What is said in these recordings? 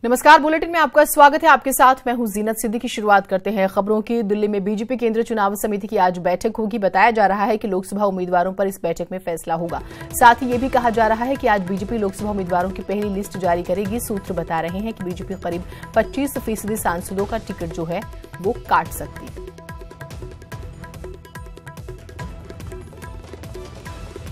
नमस्कार, बुलेटिन में आपका स्वागत है। आपके साथ मैं हूं जीनत सिद्दीकी। की शुरुआत करते हैं खबरों की। दिल्ली में बीजेपी केंद्रीय चुनाव समिति की आज बैठक होगी। बताया जा रहा है कि लोकसभा उम्मीदवारों पर इस बैठक में फैसला होगा। साथ ही ये भी कहा जा रहा है कि आज बीजेपी लोकसभा उम्मीदवारों की पहली लिस्ट जारी करेगी। सूत्र बता रहे हैं कि बीजेपी करीब 25% सांसदों का टिकट जो है वो काट सकती है।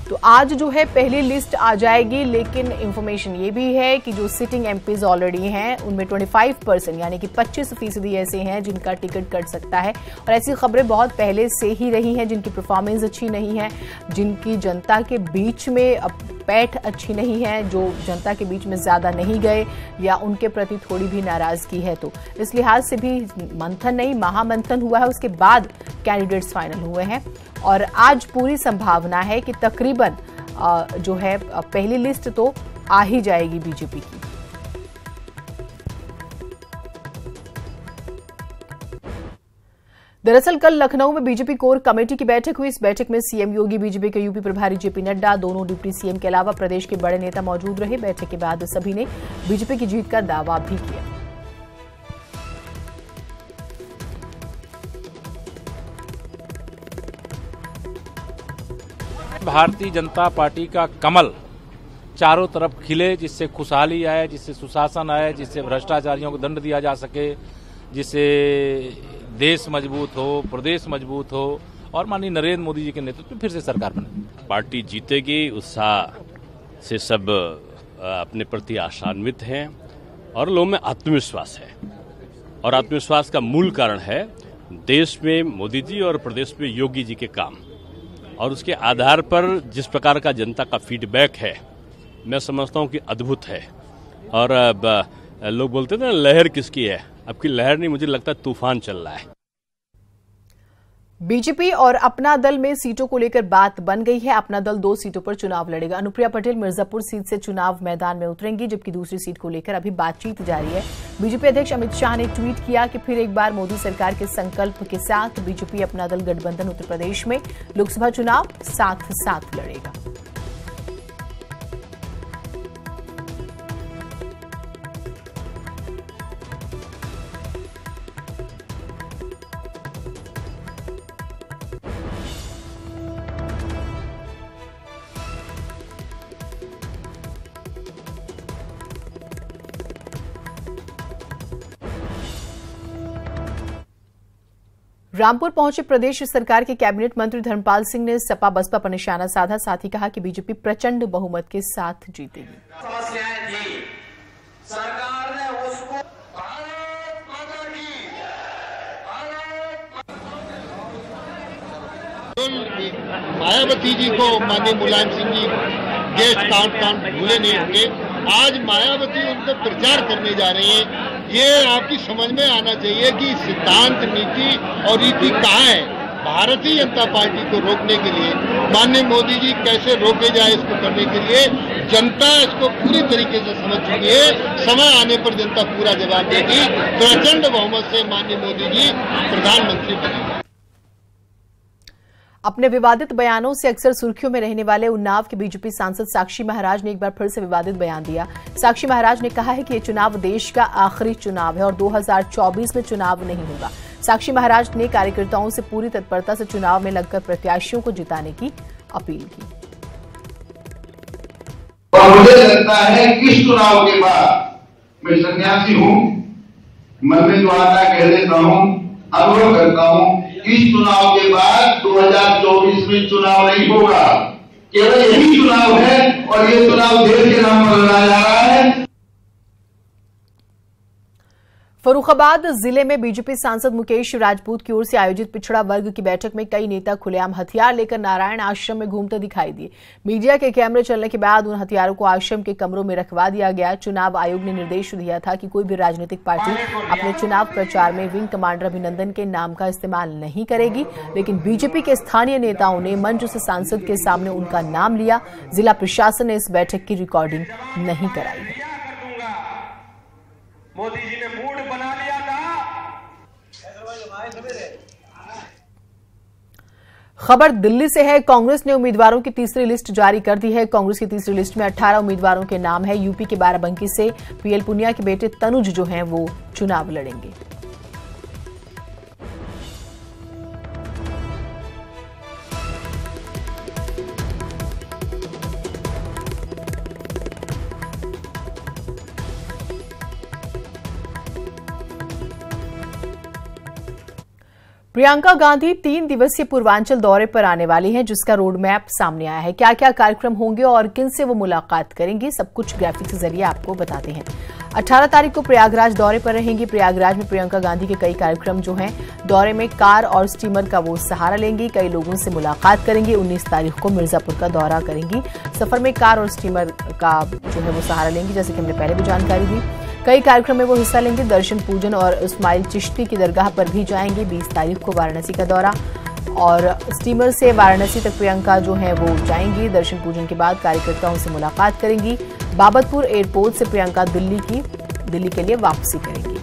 तो आज जो है पहली लिस्ट आ जाएगी, लेकिन इंफॉर्मेशन ये भी है कि जो सिटिंग एमपीज ऑलरेडी हैं उनमें 25% यानी कि 25% ऐसे हैं जिनका टिकट कट सकता है। और ऐसी खबरें बहुत पहले से ही रही हैं जिनकी परफॉर्मेंस अच्छी नहीं है, जिनकी जनता के बीच में पैठ अच्छी नहीं है, जो जनता के बीच में ज्यादा नहीं गए या उनके प्रति थोड़ी भी नाराजगी है। तो इस लिहाज से भी मंथन नहीं, महामंथन हुआ है, उसके बाद कैंडिडेट्स फाइनल हुए हैं। और आज पूरी संभावना है कि तकरीबन जो है पहली लिस्ट तो आ ही जाएगी बीजेपी की। दरअसल कल लखनऊ में बीजेपी कोर कमेटी की बैठक हुई। इस बैठक में सीएम योगी, बीजेपी के यूपी प्रभारी जेपी नड्डा, दोनों डिप्टी सीएम के अलावा प्रदेश के बड़े नेता मौजूद रहे। बैठक के बाद सभी ने बीजेपी की जीत का दावा भी किया। भारतीय जनता पार्टी का कमल चारों तरफ खिले, जिससे खुशहाली आए, जिससे सुशासन आए, जिससे भ्रष्टाचारियों को दंड दिया जा सके, जिससे देश मजबूत हो, प्रदेश मजबूत हो और माननीय नरेंद्र मोदी जी के नेतृत्व में फिर से सरकार बने। पार्टी जीतेगी, उत्साह से सब अपने प्रति आशान्वित हैं और लोगों में आत्मविश्वास है। और आत्मविश्वास का मूल कारण है देश में मोदी जी और प्रदेश में योगी जी के काम, और उसके आधार पर जिस प्रकार का जनता का फीडबैक है, मैं समझता हूं कि अद्भुत है। और लोग बोलते थे ना लहर किसकी है, अब की लहर नहीं, मुझे लगता है तूफान चल रहा है। बीजेपी और अपना दल में सीटों को लेकर बात बन गई है। अपना दल 2 सीटों पर चुनाव लड़ेगा। अनुप्रिया पटेल मिर्जापुर सीट से चुनाव मैदान में उतरेंगी, जबकि दूसरी सीट को लेकर अभी बातचीत जारी है। बीजेपी अध्यक्ष अमित शाह ने ट्वीट किया कि फिर एक बार मोदी सरकार के संकल्प के साथ बीजेपी अपना दल गठबंधन उत्तर प्रदेश में लोकसभा चुनाव साथ साथ लड़ेगा। रामपुर पहुंचे प्रदेश सरकार के कैबिनेट मंत्री धर्मपाल सिंह ने सपा बसपा पर निशाना साधा। साथ ही कहा कि बीजेपी प्रचंड बहुमत के साथ जीतेगी। सरकार ने उसको मायावती जी को माननीय मुलायम सिंह जी गेस्ट काउंट भूले नहीं होंगे। आज मायावती उन पर प्रचार करने जा रहे हैं। ये आपकी समझ में आना चाहिए कि सिद्धांत, नीति और रीति कहाँ है। भारतीय जनता पार्टी को रोकने के लिए माननीय मोदी जी कैसे रोके जाए, इसको करने के लिए जनता इसको पूरी तरीके से समझ चुकी है। समय आने पर जनता पूरा जवाब देगी। प्रचंड बहुमत से माननीय मोदी जी प्रधानमंत्री बनेंगे। अपने विवादित बयानों से अक्सर सुर्खियों में रहने वाले उन्नाव के बीजेपी सांसद साक्षी महाराज ने एक बार फिर से विवादित बयान दिया। साक्षी महाराज ने कहा है कि ये चुनाव देश का आखिरी चुनाव है और 2024 में चुनाव नहीं होगा। साक्षी महाराज ने कार्यकर्ताओं से पूरी तत्परता से चुनाव में लगकर प्रत्याशियों को जिताने की अपील की। और मुझे लगता है कि इस चुनाव के बाद मैं सन्यासी हूं, मन में जो आता कह देता हूं, अनुरोध करता हूं, इस चुनाव के बाद 2024 में चुनाव नहीं होगा। केवल यही चुनाव है और ये चुनाव देश के नाम पर लड़ा जा रहा है। फर्रुखाबाद जिले में बीजेपी सांसद मुकेश राजपूत की ओर से आयोजित पिछड़ा वर्ग की बैठक में कई नेता खुलेआम हथियार लेकर नारायण आश्रम में घूमते दिखाई दिए। मीडिया के कैमरे चलने के बाद उन हथियारों को आश्रम के कमरों में रखवा दिया गया। चुनाव आयोग ने निर्देश दिया था कि कोई भी राजनीतिक पार्टी अपने चुनाव प्रचार में विंग कमांडर अभिनंदन के नाम का इस्तेमाल नहीं करेगी, लेकिन बीजेपी के स्थानीय नेताओं ने मंच से सांसद के सामने उनका नाम लिया। जिला प्रशासन ने इस बैठक की रिकॉर्डिंग नहीं कराई। मोदी जी ने मूड बना लिया था। खबर दिल्ली से है। कांग्रेस ने उम्मीदवारों की तीसरी लिस्ट जारी कर दी है। कांग्रेस की तीसरी लिस्ट में 18 उम्मीदवारों के नाम है। यूपी के बाराबंकी से पीएल पुनिया के बेटे तनुज जो हैं वो चुनाव लड़ेंगे। प्रियंका गांधी 3 दिवसीय पूर्वांचल दौरे पर आने वाली हैं, जिसका रोड मैप सामने आया है। क्या क्या कार्यक्रम होंगे और किनसे वो मुलाकात करेंगी, सब कुछ ग्राफिक्स के जरिए आपको बताते हैं। 18 तारीख को प्रयागराज दौरे पर रहेंगी। प्रयागराज में प्रियंका गांधी के कई कार्यक्रम जो हैं, दौरे में कार और स्टीमर का वो सहारा लेंगी, कई लोगों से मुलाकात करेंगी। 19 तारीख को मिर्जापुर का दौरा करेंगी। सफर में कार और स्टीमर का जो है वो सहारा लेंगी, जैसे कि हमने पहले भी जानकारी दी। कई कार्यक्रम में वो हिस्सा लेंगे। दर्शन पूजन और इस्माइल चिश्ती की दरगाह पर भी जाएंगे। 20 तारीख को वाराणसी का दौरा और स्टीमर से वाराणसी तक प्रियंका जो है वो जाएंगी। दर्शन पूजन के बाद कार्यकर्ताओं से मुलाकात करेंगी। बाबतपुर एयरपोर्ट से प्रियंका दिल्ली के लिए वापसी करेंगी।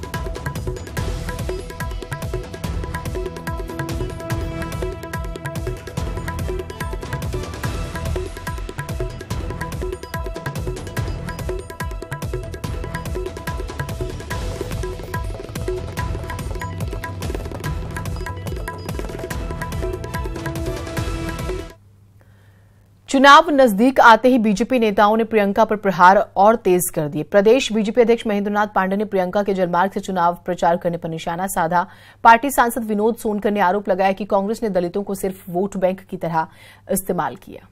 चुनाव नजदीक आते ही बीजेपी नेताओं ने प्रियंका पर प्रहार और तेज कर दिए। प्रदेश बीजेपी अध्यक्ष महेंद्रनाथ पांडेय ने प्रियंका के जलमार्ग से चुनाव प्रचार करने पर निशाना साधा। पार्टी सांसद विनोद सोनकर ने आरोप लगाया कि कांग्रेस ने दलितों को सिर्फ वोट बैंक की तरह इस्तेमाल किया।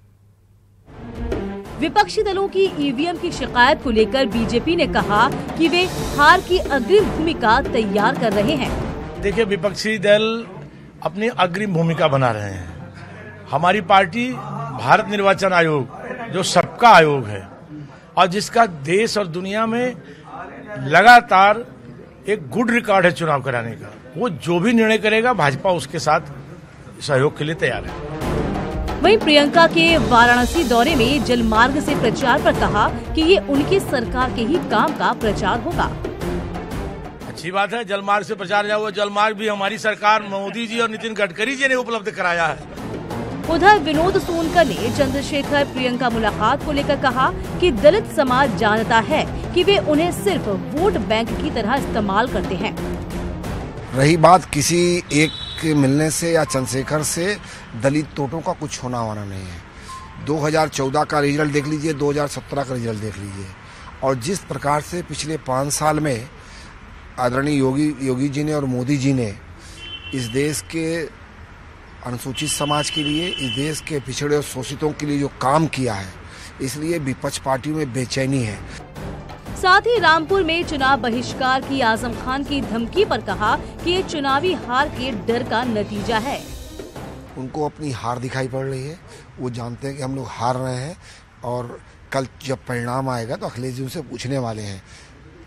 विपक्षी दलों की ईवीएम की शिकायत को लेकर बीजेपी ने कहा कि वे हार की अग्रिम भूमिका तैयार कर रहे हैं। देखिए, विपक्षी दल अपनी अग्रिम भूमिका बना रहे हैं। हमारी पार्टी भारत निर्वाचन आयोग जो सबका आयोग है और जिसका देश और दुनिया में लगातार एक गुड रिकॉर्ड है चुनाव कराने का, वो जो भी निर्णय करेगा भाजपा उसके साथ सहयोग के लिए तैयार है। वहीं प्रियंका के वाराणसी दौरे में जलमार्ग से प्रचार पर कहा कि ये उनकी सरकार के ही काम का प्रचार होगा। अच्छी बात है, जलमार्ग से प्रचार जाए। वो जलमार्ग भी हमारी सरकार मोदी जी और नितिन गडकरी जी ने उपलब्ध कराया है। उधर विनोद सोनकर ने चंद्रशेखर प्रियंका मुलाकात को लेकर कहा कि दलित समाज जानता है कि वे उन्हें सिर्फ वोट बैंक की तरह इस्तेमाल करते हैं। रही बात किसी एक के मिलने से या चंद्रशेखर से, दलित तोटों का कुछ होना वाला नहीं है। 2014 का रिजल्ट देख लीजिए, 2017 का रिजल्ट देख लीजिए, और जिस प्रकार से पिछले 5 साल में आदरणीय योगी जी ने और मोदी जी ने इस देश के अनुसूचित समाज के लिए, इस देश के पिछड़े और शोषितों के लिए जो काम किया है, इसलिए विपक्ष पार्टियों में बेचैनी है। साथ ही रामपुर में चुनाव बहिष्कार की आजम खान की धमकी पर कहा कि ये चुनावी हार के डर का नतीजा है। उनको अपनी हार दिखाई पड़ रही है। वो जानते हैं कि हम लोग हार रहे हैं और कल जब परिणाम आएगा तो अखिलेश जी उनसे पूछने वाले हैं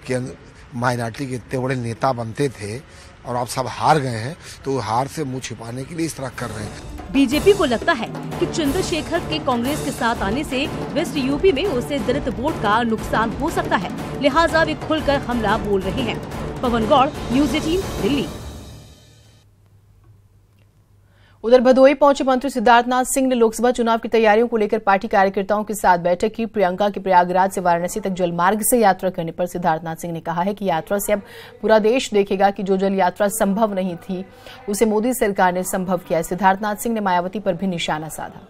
कि माइनॉरिटी के इतने बड़े नेता बनते थे और आप सब हार गए हैं, तो हार से मुंह छिपाने के लिए इस तरह कर रहे हैं। बीजेपी को लगता है कि चंद्रशेखर के कांग्रेस के साथ आने से वेस्ट यूपी में उसे दलित वोट का नुकसान हो सकता है, लिहाजा वे खुलकर हमला बोल रहे हैं। पवन गौड़, न्यूज़ 18, दिल्ली। उधर भदोही पहुंचे मंत्री सिद्धार्थनाथ सिंह ने लोकसभा चुनाव की तैयारियों को लेकर पार्टी कार्यकर्ताओं के साथ बैठक की। प्रियंका के प्रयागराज से वाराणसी तक जलमार्ग से यात्रा करने पर सिद्धार्थनाथ सिंह ने कहा है कि यात्रा से अब पूरा देश देखेगा कि जो जल यात्रा संभव नहीं थी, उसे मोदी सरकार ने संभव किया है। सिद्धार्थनाथ सिंह ने मायावती पर भी निशाना साधा।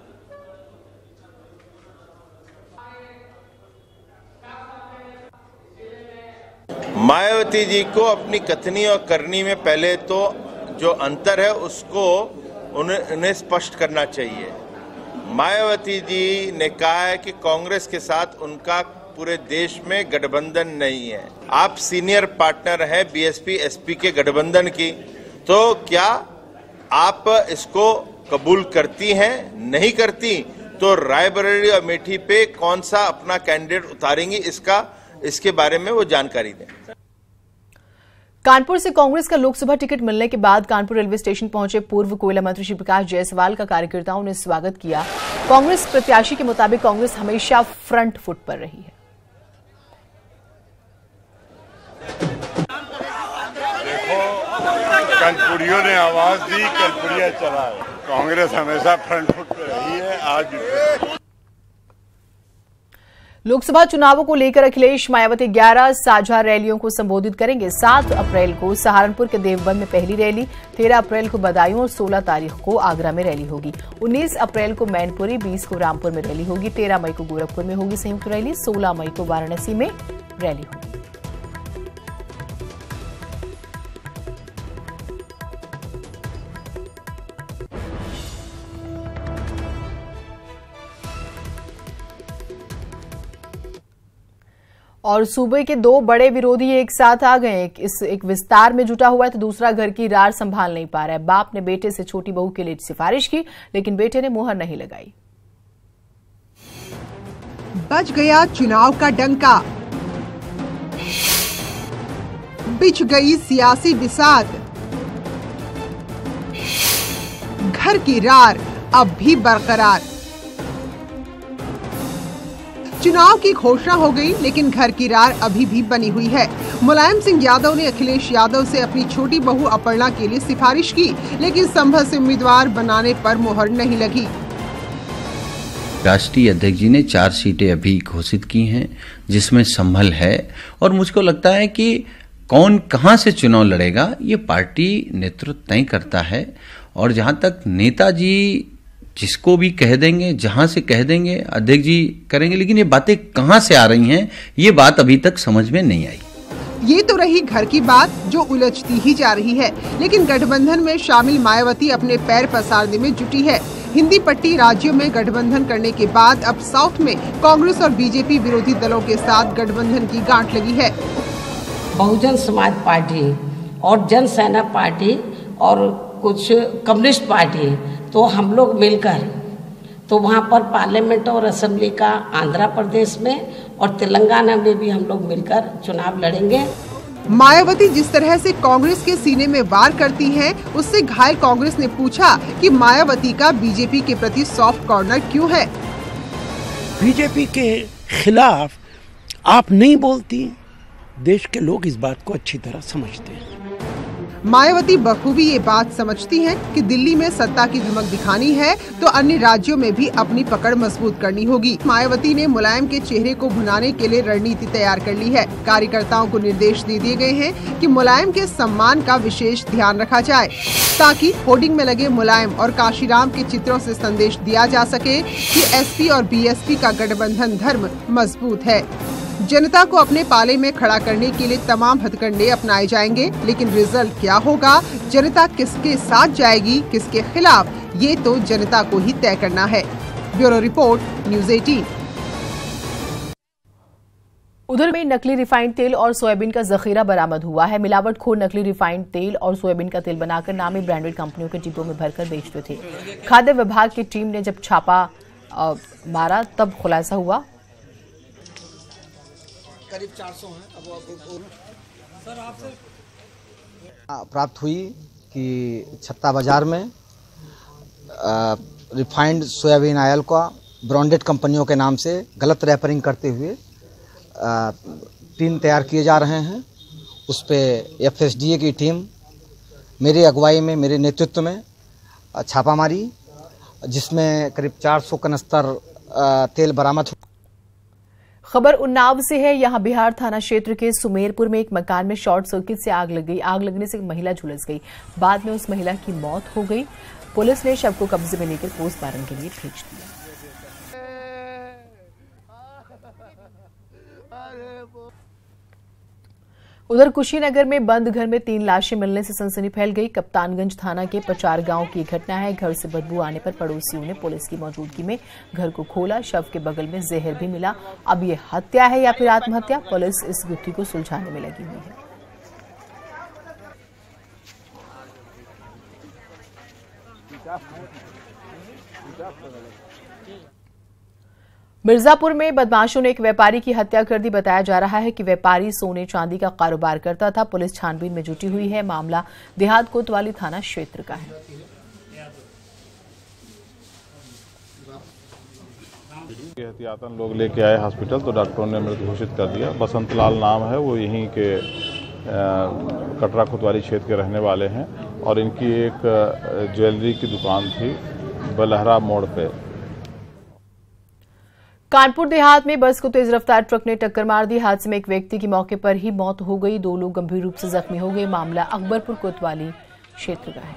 मायावती जी को अपनी कथनी और करनी में पहले तो जो अंतर है उसको उन्हें स्पष्ट करना चाहिए। मायावती जी ने कहा है कि कांग्रेस के साथ उनका पूरे देश में गठबंधन नहीं है। आप सीनियर पार्टनर है बीएसपी एसपी के गठबंधन की, तो क्या आप इसको कबूल करती हैं? नहीं करती तो रायबरेली और अमेठी पे कौन सा अपना कैंडिडेट उतारेंगी, इसके बारे में वो जानकारी दें। कानपुर से कांग्रेस का लोकसभा टिकट मिलने के बाद कानपुर रेलवे स्टेशन पहुंचे पूर्व कोयला मंत्री श्री प्रकाश जायसवाल का कार्यकर्ताओं ने स्वागत किया। कांग्रेस प्रत्याशी के मुताबिक कांग्रेस हमेशा फ्रंट फुट पर रही है। कनपुड़ियों ने आवाज दी, कनपुड़िया चला है। कांग्रेस हमेशा फ्रंट फुट पे रही है, आज भी। लोकसभा चुनावों को लेकर अखिलेश मायावती 11 साझा रैलियों को संबोधित करेंगे। 7 अप्रैल को सहारनपुर के देवबंद में पहली रैली, 13 अप्रैल को बदायूं और 16 तारीख को आगरा में रैली होगी। 19 अप्रैल को मैनपुरी, 20 को रामपुर में रैली होगी, 13 मई को गोरखपुर में होगी संयुक्त रैली, 16 मई को वाराणसी में रैली होगी। और सूबे के 2 बड़े विरोधी एक साथ आ गए। एक विस्तार में जुटा हुआ है तो दूसरा घर की रार संभाल नहीं पा रहा है। बाप ने बेटे से छोटी बहू के लिए सिफारिश की, लेकिन बेटे ने मुहर नहीं लगाई। बज गया चुनाव का डंका, बिछ गई सियासी बिसात, घर की रार अब भी बरकरार। चुनाव की घोषणा हो गई, लेकिन घर की रार अभी भी बनी हुई है। मुलायम सिंह यादव ने अखिलेश यादव से अपनी छोटी बहू अपर्णा के लिए सिफारिश की, लेकिन संभव से उम्मीदवार बनाने पर मुहर नहीं लगी। राष्ट्रीय अध्यक्ष जी ने 4 सीटें अभी घोषित की हैं, जिसमें संभल है। और मुझको लगता है कि कौन कहां से चुनाव लड़ेगा ये पार्टी नेतृत्व तय करता है। और जहां तक नेताजी जिसको भी कह देंगे, जहां से कह देंगे, अध्यक्ष जी करेंगे, लेकिन ये बातें कहां से आ रही हैं ये बात अभी तक समझ में नहीं आई। ये तो रही घर की बात, जो उलझती ही जा रही है। लेकिन गठबंधन में शामिल मायावती अपने पैर पसारने में जुटी है। हिंदी पट्टी राज्यों में गठबंधन करने के बाद अब साउथ में कांग्रेस और बीजेपी विरोधी दलों के साथ गठबंधन की गांठ लगी है। बहुजन समाज पार्टी और जन सेना पार्टी और कुछ कम्युनिस्ट पार्टी, तो हम लोग मिलकर तो वहाँ पर पार्लियामेंट और असेंबली का आंध्र प्रदेश में और तेलंगाना में भी हम लोग मिलकर चुनाव लड़ेंगे। मायावती जिस तरह से कांग्रेस के सीने में वार करती हैं, उससे घायल कांग्रेस ने पूछा कि मायावती का बीजेपी के प्रति सॉफ्ट कॉर्नर क्यों है। बीजेपी के खिलाफ आप नहीं बोलती, देश के लोग इस बात को अच्छी तरह समझते हैं। मायावती बखूबी ये बात समझती हैं कि दिल्ली में सत्ता की धमक दिखानी है तो अन्य राज्यों में भी अपनी पकड़ मजबूत करनी होगी। मायावती ने मुलायम के चेहरे को भुनाने के लिए रणनीति तैयार कर ली है। कार्यकर्ताओं को निर्देश दे दिए गए हैं कि मुलायम के सम्मान का विशेष ध्यान रखा जाए, ताकि होर्डिंग में लगे मुलायम और काशीराम के चित्रों से संदेश दिया जा सके कि एसपी और बीएसपी का गठबंधन धर्म मजबूत है। जनता को अपने पाले में खड़ा करने के लिए तमाम हथकंडे अपनाए जाएंगे, लेकिन रिजल्ट क्या होगा, जनता किसके साथ जाएगी, किसके खिलाफ, ये तो जनता को ही तय करना है। Bureau report, news 18। उधर में नकली रिफाइंड तेल और सोयाबीन का जखीरा बरामद हुआ है। मिलावटखोर नकली रिफाइंड तेल और सोयाबीन का तेल बनाकर नामी ब्रांडेड कंपनियों के डिब्बों में भरकर बेचते थे। खाद्य विभाग की टीम ने जब छापा मारा तब खुलासा हुआ। करीब 400 हैं। सर आपसे प्राप्त हुई कि छत्ता बाजार में रिफाइंड सोयाबीन ऑयल का ब्रांडेड कंपनियों के नाम से गलत रैपरिंग करते हुए टीन तैयार किए जा रहे हैं। उस पर FSDA की टीम मेरी अगुवाई में, मेरे नेतृत्व में छापा मारी, जिसमें करीब 400 कनस्तर तेल बरामद हुआ। खबर उन्नाव से है। यहां बिहार थाना क्षेत्र के सुमेरपुर में एक मकान में शॉर्ट सर्किट से आग लग गई। आग लगने से एक महिला झुलस गई। बाद में उस महिला की मौत हो गई। पुलिस ने शव को कब्जे में लेकर पोस्टमार्टम के लिए भेज दिया। उधर कुशीनगर में बंद घर में 3 लाशें मिलने से सनसनी फैल गई। कप्तानगंज थाना के पचार गांव की घटना है। घर से बदबू आने पर पड़ोसियों ने पुलिस की मौजूदगी में घर को खोला। शव के बगल में जहर भी मिला। अब ये हत्या है या फिर आत्महत्या, पुलिस इस गुत्थी को सुलझाने में लगी हुई है। मिर्जापुर में बदमाशों ने एक व्यापारी की हत्या कर दी। बताया जा रहा है कि व्यापारी सोने चांदी का कारोबार करता था। पुलिस छानबीन में जुटी हुई है। मामला देहात कोतवाली थाना क्षेत्र का है। एहतियातन लोग लेके आए हॉस्पिटल तो डॉक्टरों ने मृत घोषित कर दिया। बसंत लाल नाम है, वो यहीं के कटरा कोतवाली क्षेत्र के रहने वाले हैं और इनकी एक ज्वेलरी की दुकान थी बलहरा मोड़ पे। कानपुर देहात में बस को तेज रफ्तार ट्रक ने टक्कर मार दी। हादसे में एक व्यक्ति की मौके पर ही मौत हो गई, 2 लोग गंभीर रूप से जख्मी हो गए। मामला अकबरपुर कोतवाली क्षेत्र का है।